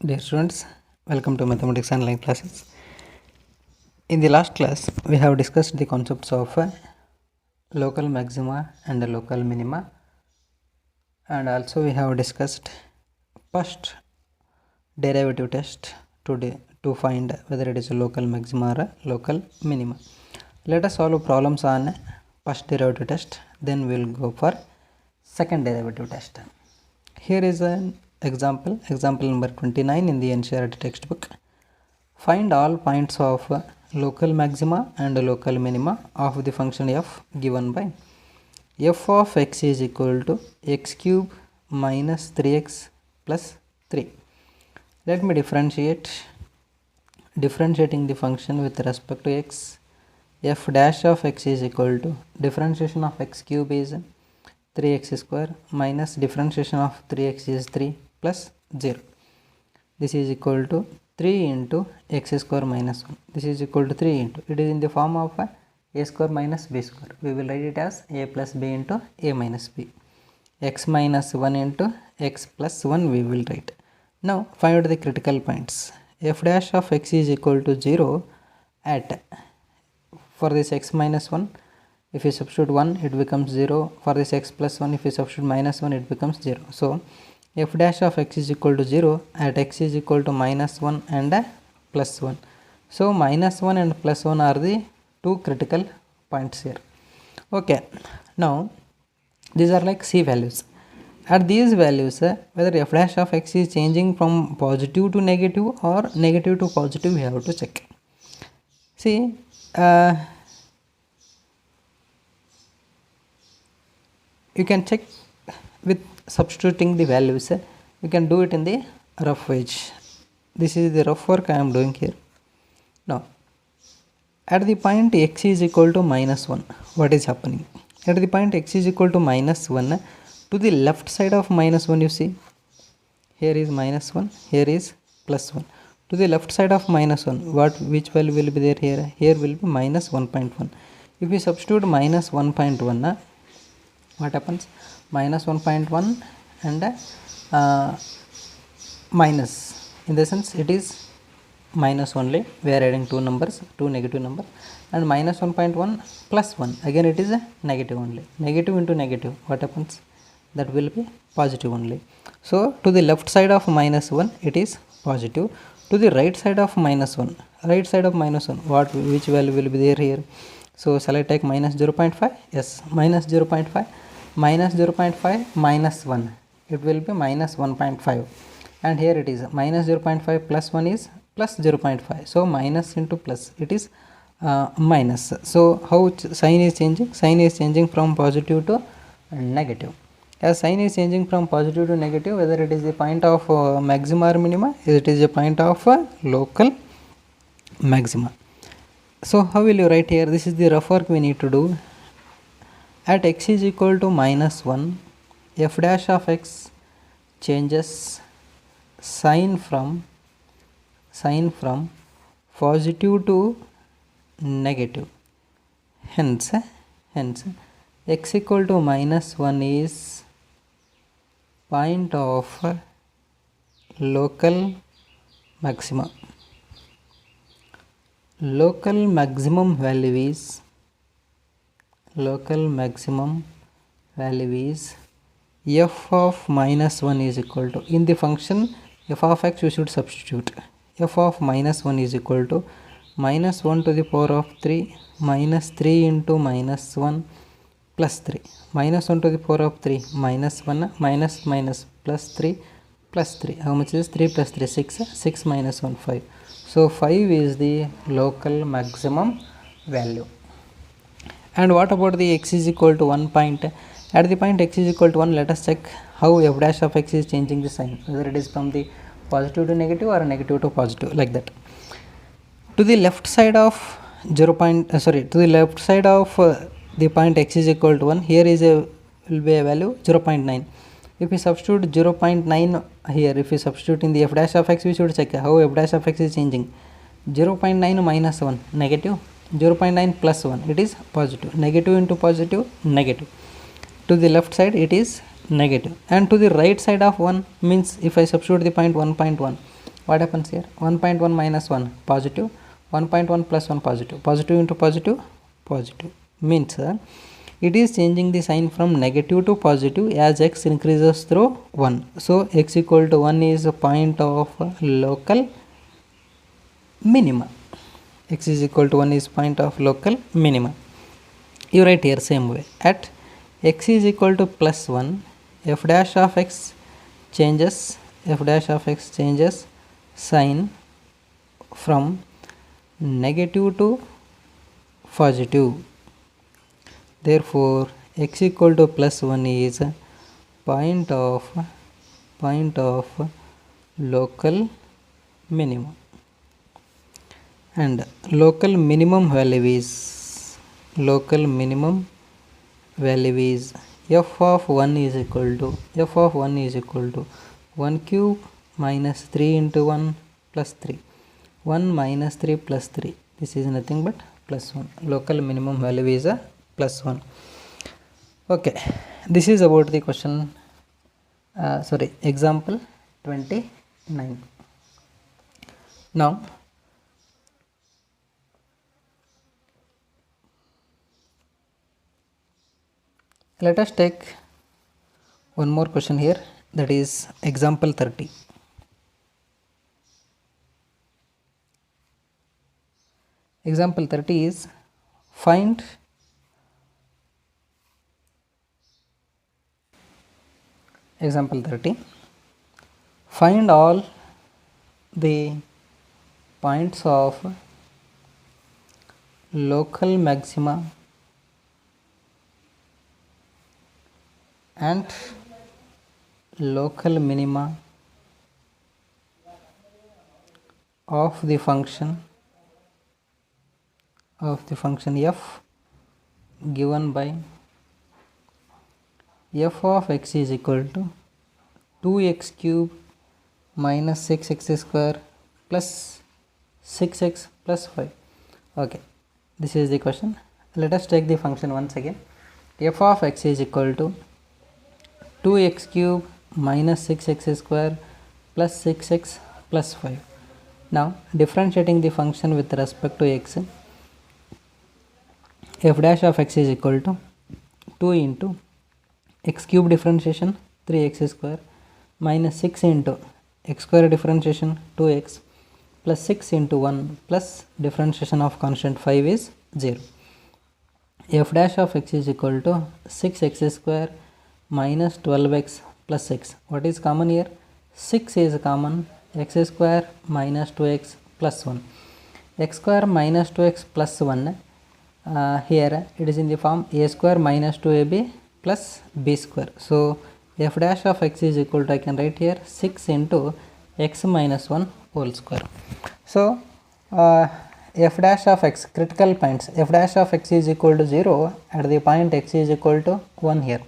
Dear students, welcome to Mathematics Online classes. In the last class, we have discussed the concepts of local maxima and local minima, and also we have discussed first derivative test to find whether it is a local maxima or a local minima. Let us solve problems on first derivative test, then we will go for second derivative test. Here is an example number 29 in the NCERT textbook. Find all points of local maxima and local minima of the function f given by f of x is equal to x cube minus 3x plus 3. Let me differentiating the function with respect to x. F dash of x is equal to differentiation of x cube is 3x square minus differentiation of 3x is 3 plus 0. This is equal to 3 into x square minus 1. This is equal to 3 into, it is in the form of a square minus b square. We will write it as a plus b into a minus b. X minus 1 into x plus 1 we will write. Now find out the critical points. F dash of x is equal to 0 at, for this x minus 1, if you substitute 1 it becomes 0. For this x plus 1, if you substitute minus 1 it becomes 0. So f dash of x is equal to 0 at x is equal to minus 1 and plus 1. So minus 1 and plus 1 are the two critical points here. Okay, now these are like c values. At these values, whether f dash of x is changing from positive to negative or negative to positive, we have to check. See, you can check with substituting the values. You can do it in the rough edge. This is the rough work I am doing here. Now at the point x is equal to minus 1, what is happening? At the point x is equal to minus 1, to the left side of minus 1, you see here is minus 1, here is plus 1. To the left side of minus 1, which value will be there here? Here will be minus 1.1. If we substitute minus 1.1, what happens? Minus 1.1 and minus, in the sense it is minus only. We are adding two negative numbers, and minus 1.1 plus 1, again it is a negative only. Negative into negative, what happens? That will be positive only. So to the left side of minus 1 it is positive. To the right side of minus 1, which value will be there here? So shall I take minus 0.5? Yes, minus 0.5. Minus 0.5 minus 1, it will be minus 1.5, and here it is minus 0.5 plus 1 is plus 0.5. So minus into plus, it is minus. So how sign is changing? Sign is changing from positive to negative. As sign is changing from positive to negative, whether it is the point of maxima or minima, it is a point of local maxima. So how will you write here? This is the rough work we need to do. At x is equal to minus 1, f dash of x changes sign from positive to negative. Hence x equal to minus 1 is point of local maxima. Local maximum value is f of minus 1 is equal to, in the function f of x you should substitute, f of minus 1 is equal to minus 1 to the power of 3 minus 3 into minus 1 plus 3. Minus 1 to the power of 3 minus 1 minus plus 3 plus 3. How much is 3 plus 3? 6 minus 1 5. So 5 is the local maximum value. And what about the x is equal to 1 point? At the point x is equal to 1, let us check how f dash of x is changing the sign, whether it is from the positive to negative or negative to positive, like that. To the left side of the point x is equal to 1, here will be a value 0.9. If we substitute 0.9 here, if we substitute in the f dash of x, we should check how f dash of x is changing. 0.9 minus 1, negative. 0.9 plus 1, it is positive. Negative into positive, negative. To the left side it is negative, and to the right side of 1 means if I substitute the point 1.1, What happens here? 1.1 minus 1 positive, 1.1 plus 1 positive, positive into positive, positive means it is changing the sign from negative to positive as x increases through 1. So x equal to 1 is a point of local minima. X is equal to 1 is point of local minima. You write here same way. At x is equal to plus 1, f dash of x changes sign from negative to positive. Therefore x equal to plus 1 is point of local minimum, and local minimum value is f of 1 is equal to 1 cube minus 3 into 1 plus 3, 1 minus 3 plus 3, this is nothing but plus 1. Local minimum value is a plus 1. Okay, this is about the question example 29. Now let us take one more question here, that is example 30. Example 30 is find all the points of local maxima and local minima of the function f given by f of x is equal to 2x cube minus 6x square plus 6x plus 5. Okay, this is the question. Let us take the function once again. F of x is equal to 2x cube minus 6x square plus 6x plus 5. Now differentiating the function with respect to x, f dash of x is equal to 2 into x cube differentiation 3x square minus 6 into x square differentiation 2x plus 6 into 1 plus differentiation of constant 5 is 0. F dash of x is equal to 6x square minus 12x plus 6. What is common here? 6 is common. X square minus 2x plus 1. X square minus 2x plus 1. Here it is in the form a square minus 2ab plus b square. So f dash of x is equal to, I can write here 6 into x minus 1 whole square. So f dash of x, critical points, f dash of x is equal to 0 at the point x is equal to 1 here.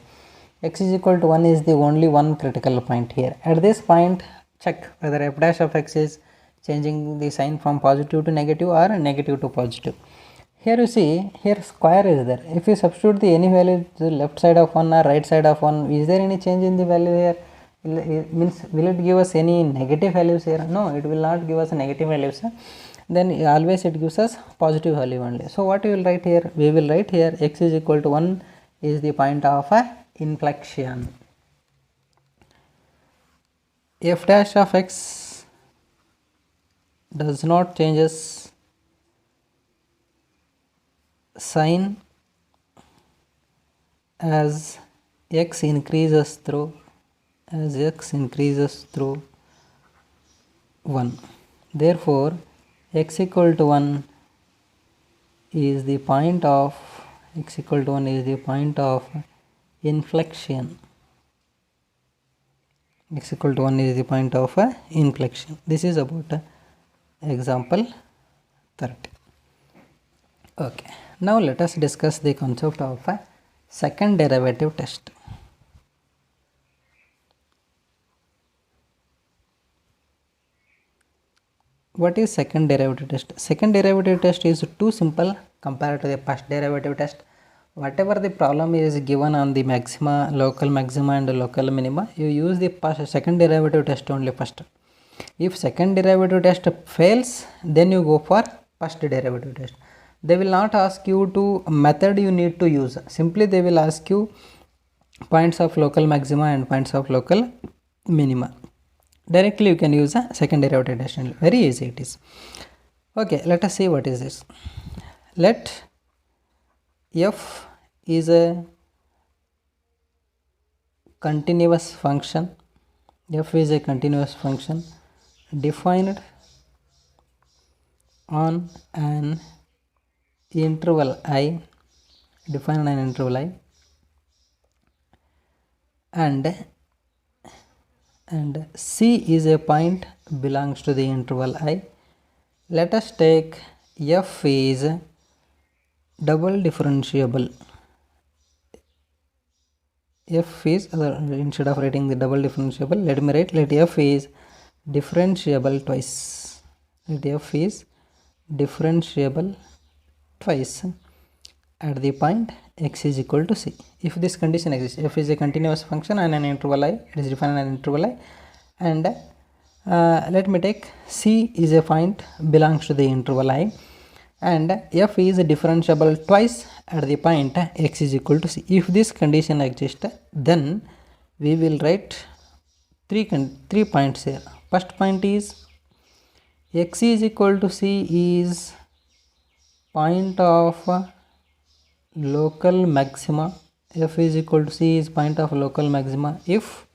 X is equal to 1 is the only one critical point here. At this point check whether f dash of x is changing the sign from positive to negative or negative to positive. Here you see, here square is there. If you substitute the any value to the left side of 1 or right side of 1, is there any change in the value here? Means will it give us any negative values here? No, it will not give us negative values. Then always it gives us positive value only. So what we will write here? We will write here x is equal to 1 is the point of inflection. F dash of x does not changes sign as x increases through 1. Therefore x equal to 1 is the point of inflection. X equal to 1 is the point of inflection. This is about example 30. Okay, now let us discuss the concept of second derivative test. What is second derivative test? Second derivative test is too simple compared to the first derivative test. Whatever the problem is given on the maxima, local maxima and local minima, you use the second derivative test only first. If second derivative test fails, then you go for first derivative test. They will not ask you to method you need to use. Simply they will ask you points of local maxima and points of local minima. Directly you can use a second derivative test. Very easy it is. Okay, let us see what is this. Let f is a continuous function. F is a continuous function defined on an interval I, and C is a point belongs to the interval I. Let us take f is double differentiable. F is, instead of writing the double differentiable, let me write, let f is differentiable twice. Let f is differentiable twice at the point x is equal to c. If this condition exists, f is a continuous function and an interval I, it is defined in an interval I, and let me take c is a point belongs to the interval I, and f is differentiable twice at the point x is equal to c. If this condition exists, then we will write three points here. First point is x is equal to c is point of local maxima. F is equal to c is point of local maxima if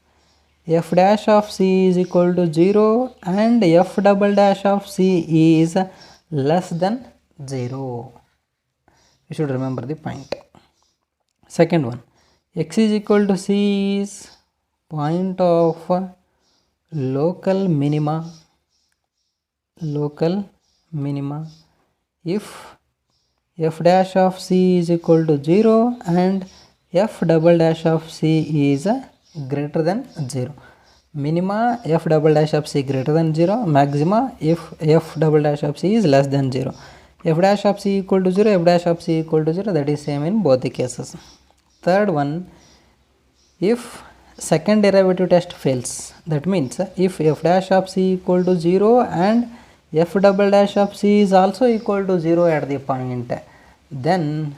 f dash of c is equal to 0 and f double dash of c is less than 0. You should remember the point. Second one, x is equal to c is point of local minima if f dash of c is equal to 0 and f double dash of c is greater than 0. Minima f double dash of c greater than 0, maxima if f double dash of c is less than 0. F dash of c equal to 0, f dash of c equal to 0, that is same in both the cases. Third one, if second derivative test fails, that means if f dash of c equal to 0 and f double dash of c is also equal to 0 at the point, then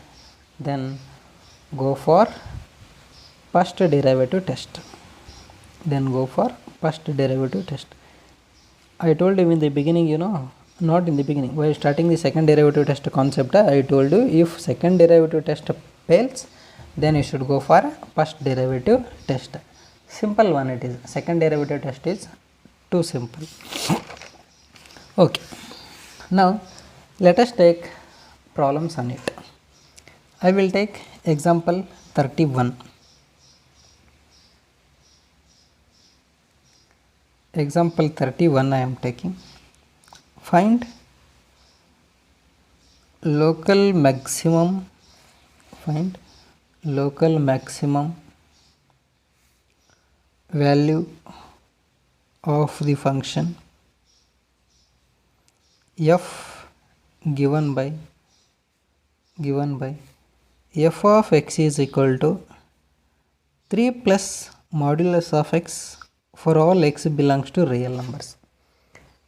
go for first derivative test. I told you in the beginning, not in the beginning, while starting the second derivative test concept, I told you if second derivative test fails, then you should go for first derivative test. Simple one it is. Second derivative test is too simple. Okay, now let us take problems on it. I will take example 31. Example 31 I am taking. Find local maximum value of the function f given by f of x is equal to 3 plus modulus of x for all x belongs to real numbers.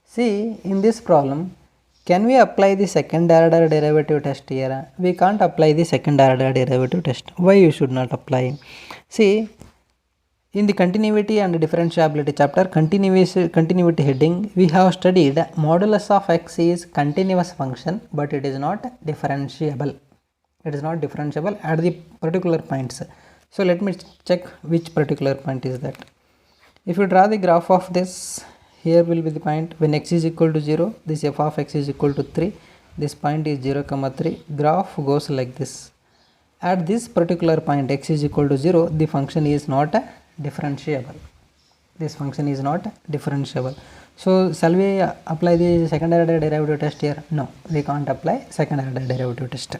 See, in this problem, can we apply the second order derivative test here? We can't apply the second order derivative test. Why you should not apply? See, in the continuity and differentiability chapter, continuity heading, we have studied modulus of x is continuous function, but it is not differentiable. It is not differentiable at the particular points. So let me check which particular point is that. If you draw the graph of this, here will be the point when x is equal to 0, this f of x is equal to 3, this point is 0, 3, graph goes like this. At this particular point x is equal to 0, the function is not differentiable. This function is not differentiable. So shall we apply the second order derivative test here? No, we can't apply second order derivative test.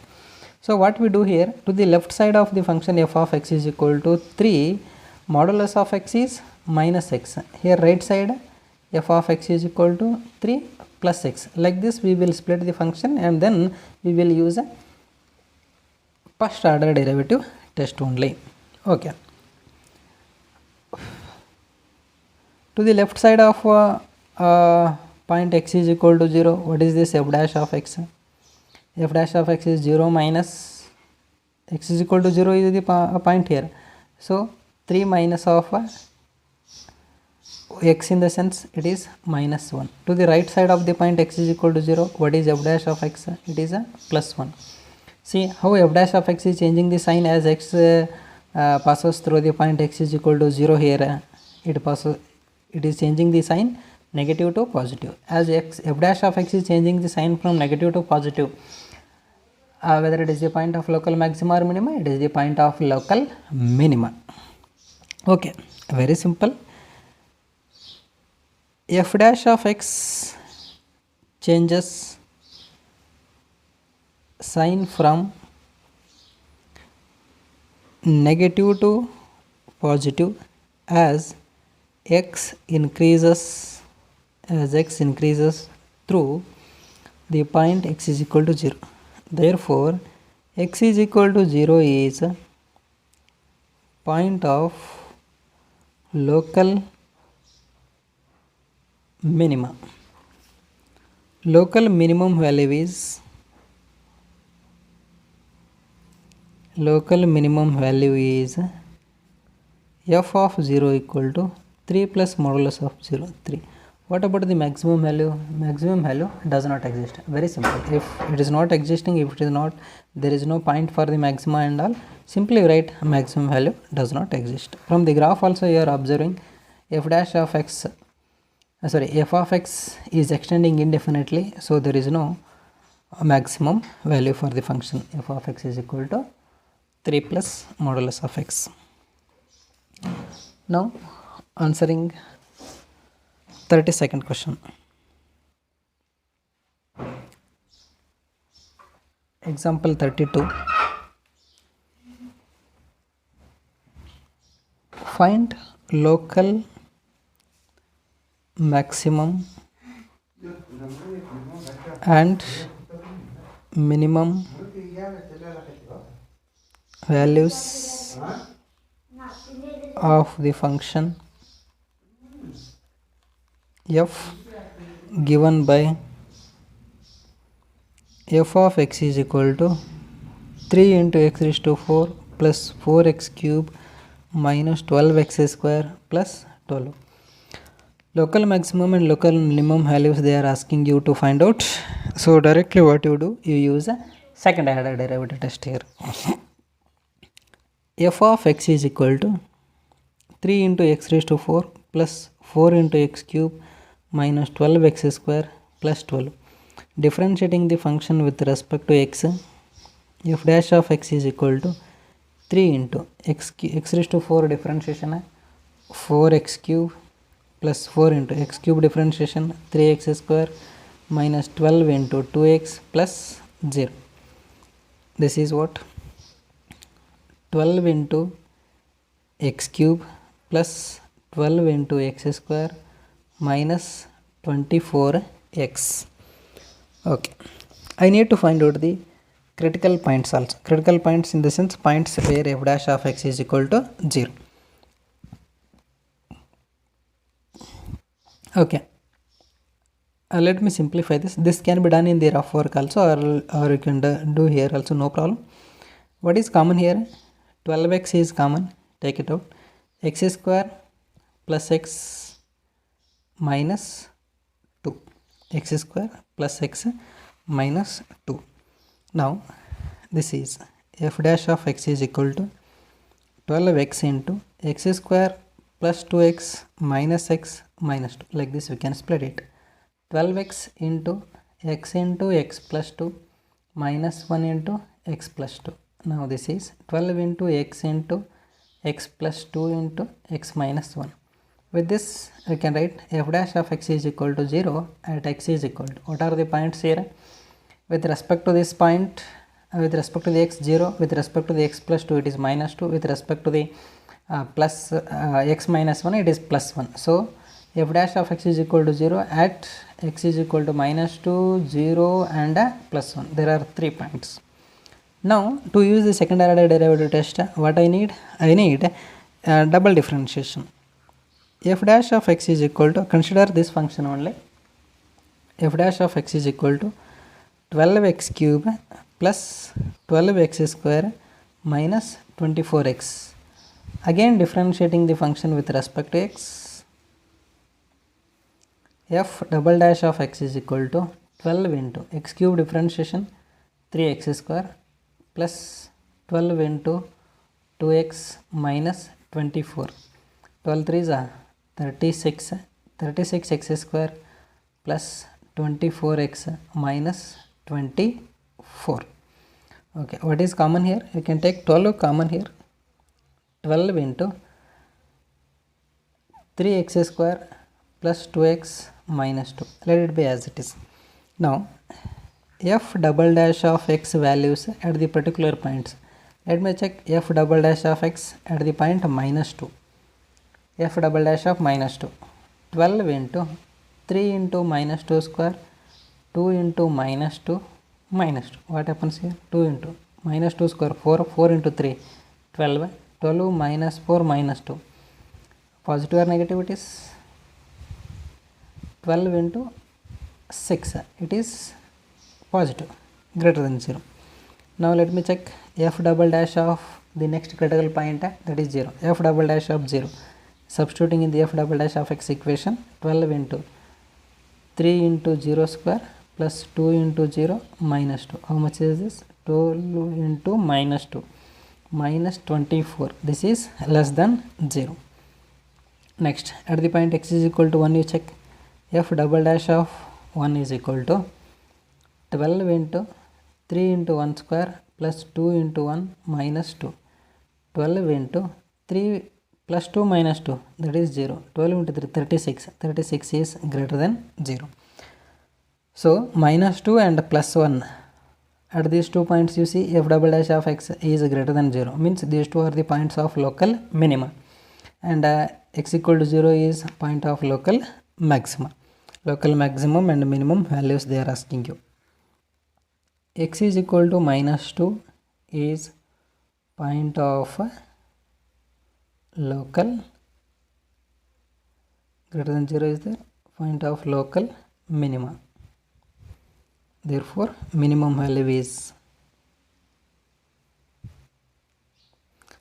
So what we do here, to the left side of the function f of x is equal to 3, modulus of x is minus x. Here right side f of x is equal to 3 plus x. Like this we will split the function and then we will use a first order derivative test only. Okay. To the left side of point x is equal to 0, what is this f dash of x? F dash of x is 0 minus x is equal to 0 is the point here. So 3 minus of x in the sense it is minus 1. To the right side of the point x is equal to 0, what is f dash of x? It is a plus 1. See how f dash of x is changing the sign as x passes through the point x is equal to 0 here. It is changing the sign negative to positive. As f dash of x is changing the sign from negative to positive, whether it is the point of local maxima or minima, it is the point of local minima. Okay, very simple. F dash of x changes sign from negative to positive as x increases through the point x is equal to 0. Therefore, x is equal to 0 is point of local minima. Local minimum value is f of 0 equal to 3 plus modulus of 0, 3. What about the maximum value? Maximum value does not exist. Very simple. If it is not existing, if it is not, there is no point for the maxima and all, simply write maximum value does not exist. From the graph also you are observing f of x is extending indefinitely, so there is no maximum value for the function. F of x is equal to 3 plus modulus of x. Now answering 32nd question. Example 32. Find local maximum and minimum values of the function f given by f of x is equal to 3 into x raised to 4 plus 4x cube minus 12x square plus 12. Local maximum and local minimum values they are asking you to find out. So directly what you do, you use a second order derivative test here. F of x is equal to 3 into x raised to 4 plus 4 into x cube minus 12x square plus 12. Differentiating the function with respect to x, f dash of x is equal to 3 into x raised to 4 differentiation 4x cube plus 4 into x cube differentiation 3x square minus 12 into 2x plus 0. This is what? 12 into x cube plus 12 into x square minus 24x. Okay, I need to find out the critical points also. Critical points in the sense points where f dash of x is equal to 0. Okay, let me simplify this. This can be done in the rough work also, or you can do here also, no problem. What is common here? 12x is common, take it out. X square plus x minus 2. X square plus x minus 2. Now this is f dash of x is equal to 12x into x square plus 2x minus x minus 2. Like this we can split it. 12x into x plus 2 minus 1 into x plus 2. Now this is 12 into x plus 2 into x minus 1. With this we can write f dash of x is equal to 0 at x is equal to, what are the points here? With respect to this point, with respect to the x 0, with respect to the x plus 2 it is minus 2, with respect to the plus x minus 1 it is plus 1. So f dash of x is equal to 0 at x is equal to minus 2, 0 and plus 1. There are 3 points. Now to use the second order derivative test, what I need? I need double differentiation. f dash of x is equal to, consider this function only, f dash of x is equal to 12x cube plus 12x square minus 24x. Again differentiating the function with respect to x, f double dash of x is equal to 12 into x cube differentiation 3x square plus 12 into 2x minus 24. 12 3s are 36, 36x square plus 24x minus 24. Okay, what is common here? You can take 12 common here. 12 into 3x square plus 2x minus 2. Let it be as it is. Now, f double dash of x values at the particular points. Let me check f double dash of x at the point minus 2. F double dash of minus 2. 12 into 3 into minus 2 square, 2 into minus 2 minus 2. What happens here? 2 into minus 2 square 4, 4 into 3 12, 12 minus 4 minus 2. Positive or negative it is? 12 into 6, it is positive, greater than 0. Now let me check f double dash of the next critical point, that is 0. F double dash of 0. Substituting in the f double dash of x equation, 12 into 3 into 0 square plus 2 into 0 minus 2. How much is this? 12 into minus 2 minus 24. This is less than 0. Next, at the point x is equal to 1, you check f double dash of 1 is equal to 12 into 3 into 1 square plus 2 into 1 minus 2. 12 into 3 plus 2 minus 2, that is 0. 12 into 3, 36. 36 is greater than 0. So minus 2 and plus 1, at these 2 points you see f double dash of x is greater than 0, means these 2 are the points of local minima, and x equal to 0 is point of local maxima. Local maximum and minimum values they are asking you. X is equal to minus 2 is point of local, greater than 0 is the point of local minima. Therefore minimum value is,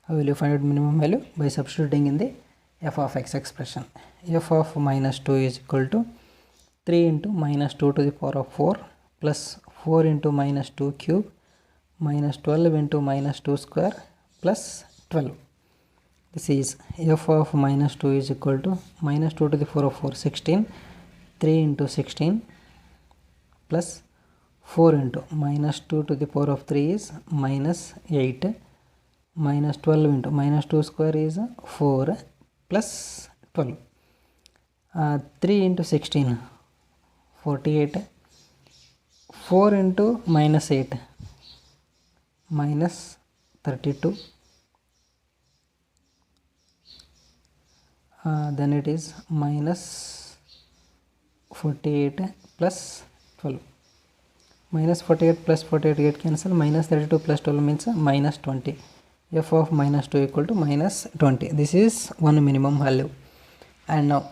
how will you find out minimum value? By substituting in the f of x expression. F of minus 2 is equal to 3 into minus 2 to the power of 4 plus 4 into minus 2 cube minus 12 into minus 2 square plus 12. This is f of minus 2 is equal to minus 2 to the power of 4, 16, 3 into 16 plus 4 into minus 2 to the power of 3 is minus 8, minus 12 into minus 2 square is 4 plus 12. 3 into 16, 48, 4 into minus 8, minus 32, then it is minus 48 plus 12. Minus 48 plus 48 get cancel, minus 32 plus 12 means minus 20. F of minus 2 equal to minus 20. This is one minimum value. And now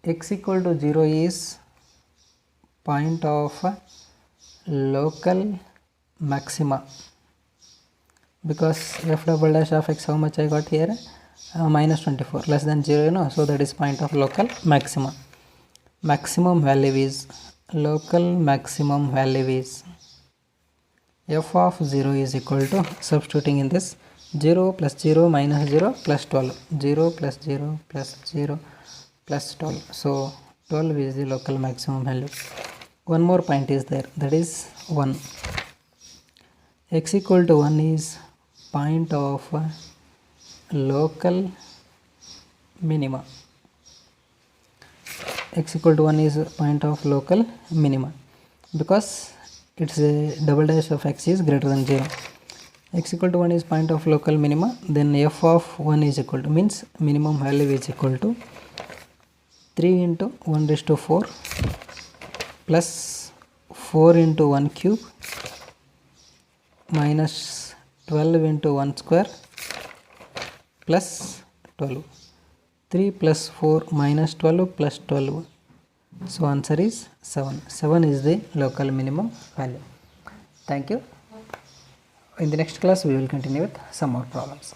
x equal to 0 is point of local maxima, because f double dash of x, how much I got here? Minus 24, less than 0, you know, so that is point of local maxima. Maximum value is, local maximum value is f of 0 is equal to, substituting in this, 0 plus 0 minus 0 plus 12, 0 plus 0 plus 0 plus 12. So 12 is the local maximum value. One more point is there, that is 1. X equal to 1 is point of local minima. X equal to 1 is point of local minima, because its a double dash of x is greater than 0. X equal to 1 is point of local minima, then f of 1 is equal to, means minimum value is equal to 3 into 1 raised to 4 plus 4 into 1 cube minus 12 into 1 square plus 12. 3 plus 4 minus 12 plus 12. So answer is 7. 7 is the local minimum value. Thank you. In the next class we will continue with some more problems.